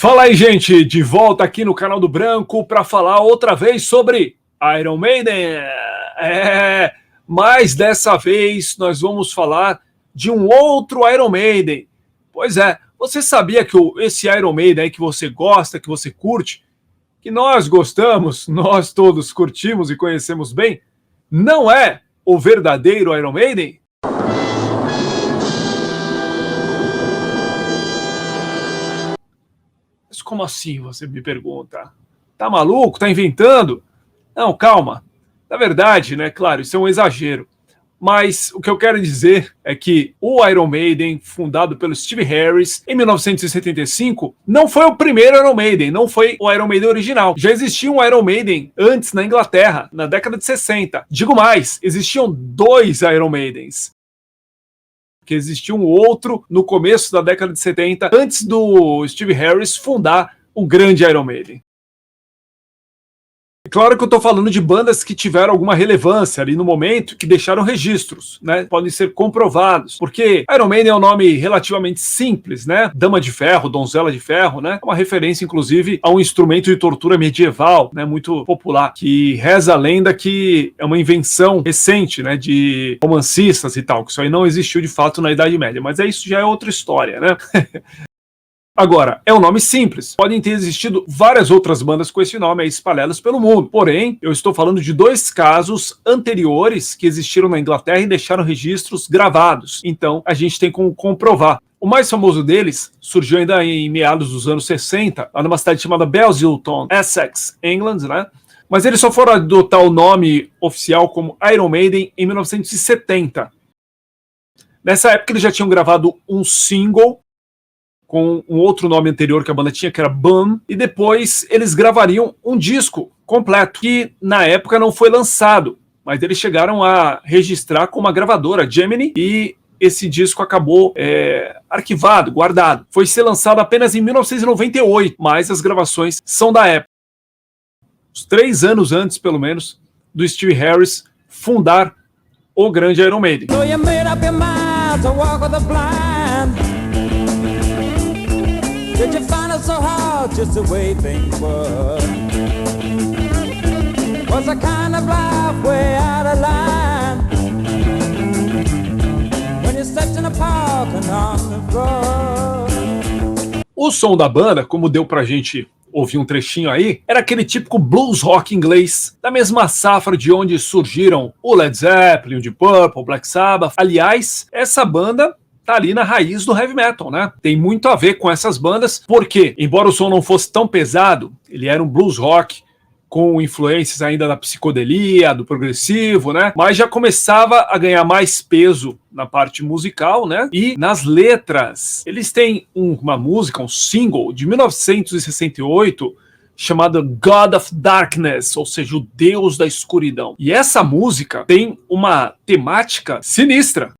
Fala aí, gente, de volta aqui no canal do Branco para falar outra vez sobre Iron Maiden. Mas dessa vez nós vamos falar de um outro Iron Maiden. Pois é, você sabia que esse Iron Maiden aí que você gosta, que você curte, que nós gostamos, nós todos curtimos e conhecemos bem, não é o verdadeiro Iron Maiden? Mas como assim, você me pergunta? Tá maluco? Tá inventando? Não, calma. Na verdade, né, claro, isso é um exagero. Mas o que eu quero dizer é que o Iron Maiden, fundado pelo Steve Harris em 1975, não foi o primeiro Iron Maiden, não foi o Iron Maiden original. Já existia um Iron Maiden antes na Inglaterra, na década de 60. Digo mais, existiam dois Iron Maidens. Que existia um outro no começo da década de 70, antes do Steve Harris fundar o grande Iron Maiden. Claro que eu estou falando de bandas que tiveram alguma relevância ali no momento, que deixaram registros, né? Podem ser comprovados, porque Iron Maiden é um nome relativamente simples, né? Dama de Ferro, Donzela de Ferro, né? É uma referência, inclusive, a um instrumento de tortura medieval, né? Muito popular, que reza a lenda que é uma invenção recente, né? De romancistas e tal, que isso aí não existiu de fato na Idade Média, mas isso já é outra história, né? Agora, é um nome simples. Podem ter existido várias outras bandas com esse nome aí espalhadas pelo mundo. Porém, eu estou falando de dois casos anteriores que existiram na Inglaterra e deixaram registros gravados. Então, a gente tem como comprovar. O mais famoso deles surgiu ainda em meados dos anos 60, lá numa cidade chamada Basildon, Essex, England, né? Mas eles só foram adotar o nome oficial como Iron Maiden em 1970. Nessa época, eles já tinham gravado um single com um outro nome anterior que a banda tinha, que era Bum, e depois eles gravariam um disco completo, que na época não foi lançado, mas eles chegaram a registrar com uma gravadora, Gemini, e esse disco acabou arquivado, guardado. Foi ser lançado apenas em 1998, mas as gravações são da época. Uns 3 anos antes, pelo menos, do Steve Harris fundar o grande Iron Maiden. Did you find it so hard just the way things were? Was a kind of life way out of line when you're stepped in a park and on the road? O som da banda, como deu pra gente ouvir um trechinho aí, era aquele típico blues rock inglês, da mesma safra de onde surgiram o Led Zeppelin, o Deep Purple, o Black Sabbath. Aliás, essa banda tá ali na raiz do heavy metal, né? Tem muito a ver com essas bandas, porque, embora o som não fosse tão pesado, ele era um blues rock com influências ainda da psicodelia, do progressivo, né? Mas já começava a ganhar mais peso na parte musical, né? E nas letras. Eles têm uma música, um single de 1968, chamada God of Darkness, ou seja, o Deus da Escuridão. E essa música tem uma temática sinistra.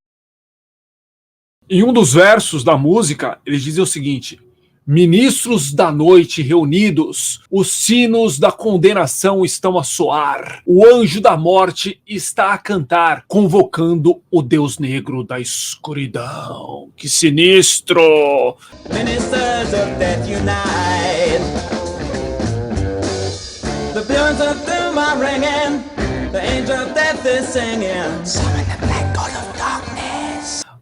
Em um dos versos da música, eles dizem o seguinte: ministros da noite reunidos, os sinos da condenação estão a soar, o anjo da morte está a cantar, convocando o Deus negro da escuridão. Que sinistro! Ministers of death unite, the bells of doom are ringing, the angel of death is singing, summon the black god of darkness.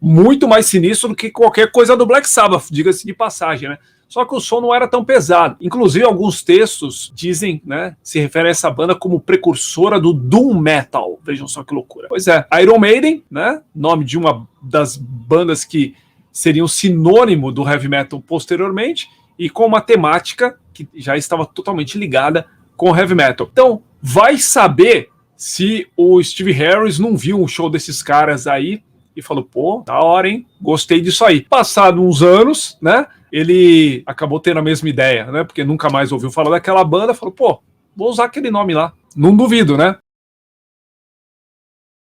Muito mais sinistro do que qualquer coisa do Black Sabbath, diga-se de passagem, né? Só que o som não era tão pesado. Inclusive, alguns textos dizem, né, se referem a essa banda como precursora do Doom Metal. Vejam só que loucura. Pois é, Iron Maiden, né, nome de uma das bandas que seriam sinônimo do heavy metal posteriormente, e com uma temática que já estava totalmente ligada com o heavy metal. Então, vai saber se o Steve Harris não viu um show desses caras aí e falou, pô, da hora, hein? Gostei disso aí. Passado uns anos, né? Ele acabou tendo a mesma ideia, né? Porque nunca mais ouviu falar daquela banda. Falou, pô, vou usar aquele nome lá. Não duvido, né?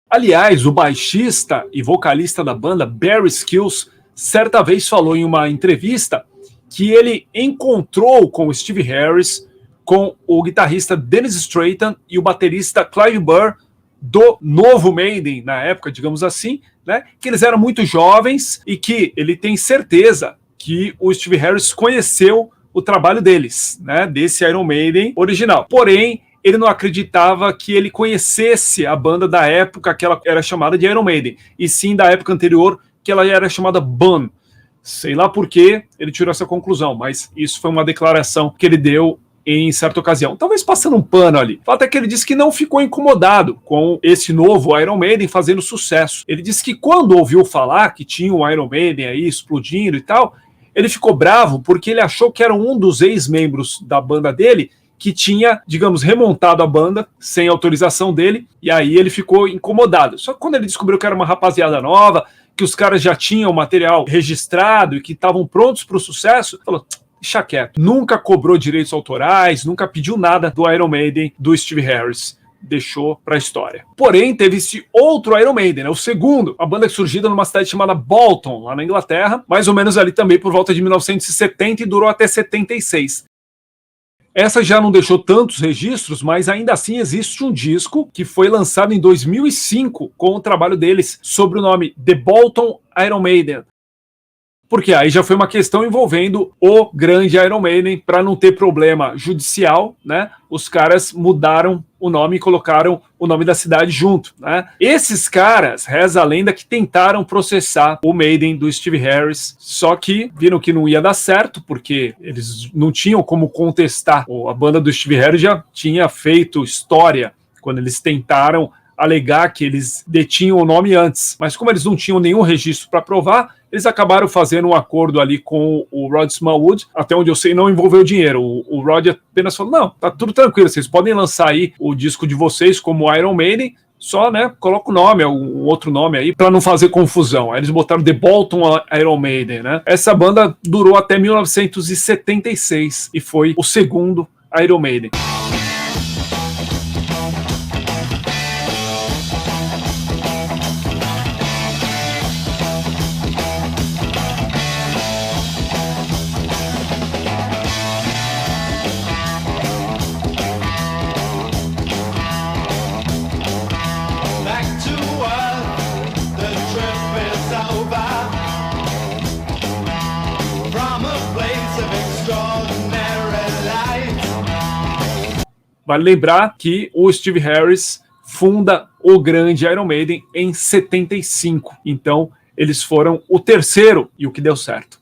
Aliás, o baixista e vocalista da banda, Barry Skills, certa vez falou em uma entrevista que ele encontrou com o Steve Harris, com o guitarrista Dennis Stratton e o baterista Clive Burr do novo Maiden, na época, digamos assim, né, que eles eram muito jovens e que ele tem certeza que o Steve Harris conheceu o trabalho deles, né, desse Iron Maiden original. Porém, ele não acreditava que ele conhecesse a banda da época que ela era chamada de Iron Maiden, e sim da época anterior, que ela era chamada Bun. Sei lá por que ele tirou essa conclusão, mas isso foi uma declaração que ele deu em certa ocasião, talvez passando um pano ali. O fato é que ele disse que não ficou incomodado com esse novo Iron Maiden fazendo sucesso. Ele disse que quando ouviu falar que tinha um Iron Maiden aí explodindo e tal, ele ficou bravo porque ele achou que era um dos ex-membros da banda dele que tinha, digamos, remontado a banda sem autorização dele, e aí ele ficou incomodado. Só que quando ele descobriu que era uma rapaziada nova, que os caras já tinham material registrado e que estavam prontos para o sucesso, falou, deixa quieto. Nunca cobrou direitos autorais, nunca pediu nada do Iron Maiden, do Steve Harris. Deixou para a história. Porém, teve esse outro Iron Maiden, né, o segundo, a banda surgida numa cidade chamada Bolton, lá na Inglaterra, mais ou menos ali também por volta de 1970 e durou até 76. Essa já não deixou tantos registros, mas ainda assim existe um disco que foi lançado em 2005 com o trabalho deles sob o nome The Bolton Iron Maiden. Porque aí já foi uma questão envolvendo o grande Iron Maiden, para não ter problema judicial, né? Os caras mudaram o nome e colocaram o nome da cidade junto, né? Esses caras, reza a lenda, que tentaram processar o Maiden do Steve Harris, só que viram que não ia dar certo, porque eles não tinham como contestar. A banda do Steve Harris já tinha feito história quando eles tentaram alegar que eles detinham o nome antes, mas como eles não tinham nenhum registro para provar, eles acabaram fazendo um acordo ali com o Rod Smallwood, até onde eu sei não envolveu dinheiro. O Rod apenas falou, não, tá tudo tranquilo, vocês podem lançar aí o disco de vocês como Iron Maiden, só, né, coloca o nome, um outro nome aí, para não fazer confusão. Aí eles botaram The Bolton Iron Maiden, né? Essa banda durou até 1976 e foi o segundo Iron Maiden. Vale lembrar que o Steve Harris funda o grande Iron Maiden em 75. Então, eles foram o terceiro e o que deu certo.